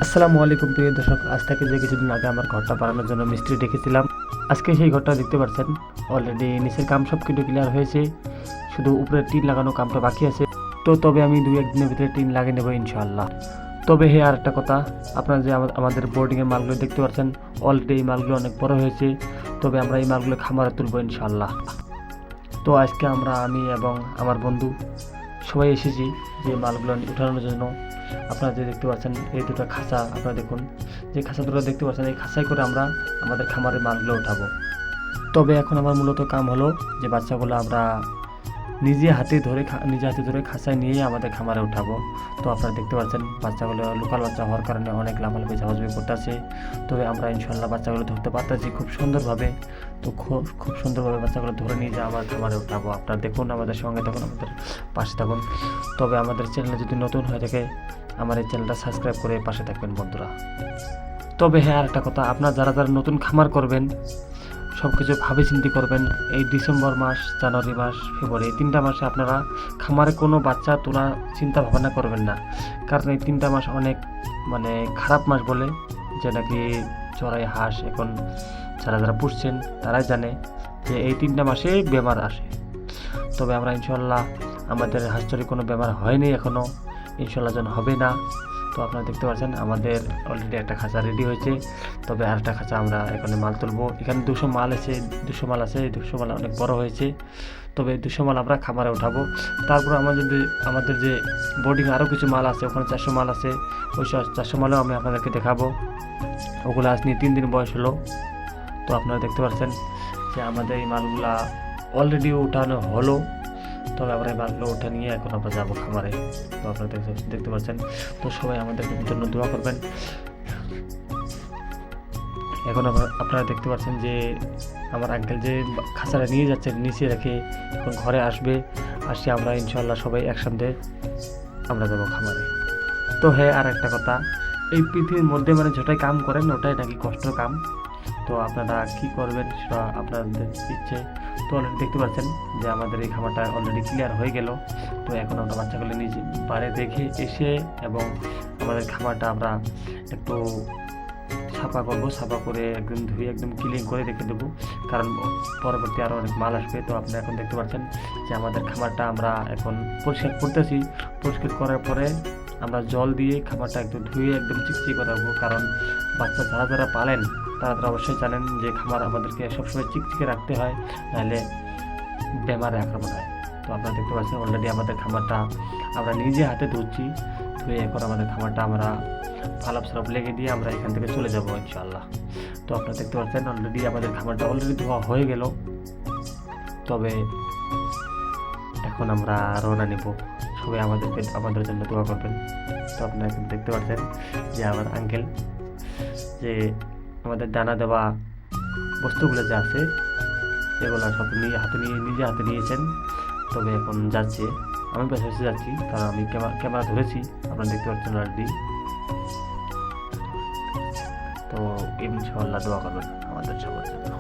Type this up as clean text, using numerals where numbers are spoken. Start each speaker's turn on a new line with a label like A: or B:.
A: আসসালামু আলাইকুম প্রিয় দর্শক, আজ থেকে যে কিছুদিন আগে আমার ঘরটা বানানোর জন্য মিস্ত্রি ডেকেছিলাম। আজকে সেই ঘরটা দেখতে পাচ্ছেন, অলরেডি নিচের কাম সব কিছু ক্লিয়ার হয়েছে, শুধু উপরে টিন লাগানো কামটা বাকি আছে। তবে আমি 2-1 দিনের ভিতরে টিন লাগিয়ে নেবো ইনশাআল্লাহ। তবে আর একটা কথা, আপনারা যে আমাদের বোর্ডিংয়ের মালগুলো দেখতে পাচ্ছেন, অলরেডি এই মালগুলো অনেক বড় হয়েছে। তবে আমরা এই মালগুলো খামারে তুলবো ইনশাআল্লাহ। তো আজকে আমি এবং আমার বন্ধু সবাই এসেছি যে মালগুলো উঠানোর জন্য। আপনারা যে দেখতে পাচ্ছেন এই দুটো খাঁচা, আপনারা দেখুন যে খাঁচা দুটো দেখতে পাচ্ছেন, এই খাঁচায় করে আমরা আমাদের খামারের মালগুলো উঠাবো। তবে এখন আমার মূলত কাম হলো যে বাচ্চাগুলো আমরা নিজে হাতে ধরে খাঁচায় নিয়ে আমাদের খামারে উঠাবো। তো আপনারা দেখতে পাচ্ছেন বাচ্চাগুলো লোকাল বাচ্চা হওয়ার কারণে অনেক লাফালাফি ঝাঁঝাঝাঁঝি করতেছে। তবে আমরা ইনশাল্লাহ বাচ্চাগুলো ধরতে পারতেছি খুব সুন্দরভাবে। তো খুব সুন্দরভাবে বাচ্চাগুলো ধরে নিয়ে যা আমার খামারে উঠাবো। আপনারা দেখুন, আমাদের সঙ্গে থাকুন, আমাদের পাশে থাকুন। তবে আমাদের চ্যানেলে যদি নতুন হয়ে থাকে, আমার এই চ্যানেলটা সাবস্ক্রাইব করে পাশে থাকবেন বন্ধুরা। তবে আর একটা কথা, আপনারা যারা নতুন খামার করবেন, সব কিছু ভাবে চিন্তি করবেন। এই ডিসেম্বর মাস, জানুয়ারি মাস, ফেব্রুয়ারি, এই 3টা মাসে আপনারা খামারে কোনো বাচ্চা তোলার চিন্তা ভাবনা করবেন না। কারণ এই 3টা মাস অনেক খারাপ মাস বলে, যে নাকি চড়াই হাঁস এখন যারা পুষছেন তারাই জানে যে এই 3টা মাসে বেমার আসে। তবে আমরা ইনশাল্লাহ, আমাদের হাঁসচড়ে কোনো বেমার হয়নি এখনও, ইনশাল্লাহ যেন হবে না। তো আপনারা দেখতে পাচ্ছেন আমাদের অলরেডি একটা খাঁচা রেডি হয়েছে। তবে আরেকটা খাঁচা আমরা এখানে মাল তুলবো। এখানে 200 মাল আছে, 200 মাল আছে। এই 200 মাল অনেক বড় হয়েছে। তবে 200 মাল আমরা খামারে উঠাবো। তারপর আমাদের যে বোর্ডিং আরও কিছু মাল আছে, ওখানে 400 মাল আছে। ওই 400 মালও আমি আপনাদেরকে দেখাবো। ওগুলো আজ নিয়ে 3 দিন বয়স হলো। তো আপনারা দেখতে পাচ্ছেন যে আমাদের এই মালগুলা অলরেডি উঠানো হলো। তবে আমরা এই মালগুলো উঠে নিয়ে এখন আমরা যাবো খামারে। তো আপনারা দেখতে পাচ্ছেন। তো সবাই আমাদের জন্য দোয়া করবেন। এখন আপনারা দেখতে পাচ্ছেন যে আমার আঙ্কেল যে খাঁচাটা নিয়ে যাচ্ছে নিচে রেখে এখন ঘরে আসবে। আসি আমরা ইনশাল্লাহ সবাই একসাথে আমরা যাবো খামারে। তো আর একটা কথা, এই পৃথিবীর মধ্যে যেটাই কাম করেন ওটাই নাকি কষ্ট কাম। তো আপনারা কি করবেন সেটা আপনাদের ইচ্ছে। তো অলরেডি দেখতে পাচ্ছেন যে আমাদের এই খামারটা অলরেডি ক্লিয়ার হয়ে গেল। তো এখন আমরা বাচ্চাগুলো নিজে বাইরে দেখে এসে এবং আমাদের খামারটা আমরা একটু সাফা করবো। সাফা করে একদম ধুয়ে একদম ক্লিন করে রেখে দেবো, কারণ পরবর্তী আরও অনেক মাল আসবে। তো আপনারা এখন দেখতে পাচ্ছেন যে আমাদের খামারটা আমরা এখন পরিষ্কার করতেছি। পরিষ্কার করার পরে আমরা জল দিয়ে খামারটা একদম ধুয়ে একদম চিকচিক রাখবো। কারণ বাচ্চা যারা পালেন তারা অবশ্যই জানেন যে খামার আমাদেরকে সবসময় চিকচিকে রাখতে হয়, নাহলে বেমারে আক্রমণ হয়। তো আপনারা দেখতে পাচ্ছেন অলরেডি আমাদের খামারটা আমরা নিজে হাতে ধুচ্ছি। ধুয়ে এখন আমাদের খামারটা আমরা ভালো সরব লেগে দিয়ে আমরা এখান থেকে চলে যাবো ইনশাআল্লাহ। তো আপনারা দেখতে পাচ্ছেন অলরেডি আমাদের খামারটা অলরেডি ধোয়া হয়ে গেল। তবে এখন আমরা রওনা নেব। সবাই আমাদের জন্য দোয়া করবেন। তো আপনারা এখন দেখতে পাচ্ছেন যে আমার আঙ্কেল যে আমাদের দানা দেওয়া বস্তুগুলো যে আছে এগুলো সব নিজে হাতে নিয়েছেন। তবে এখন যাচ্ছে, আমি পাশাপাশি যাচ্ছি, কারণ আমি ক্যামেরা ধরেছি, আপনারা দেখতে পাচ্ছেন অলরেডি। তো ইনশাআল্লাহ দোয়া করবেন আমাদের সবার জন্য।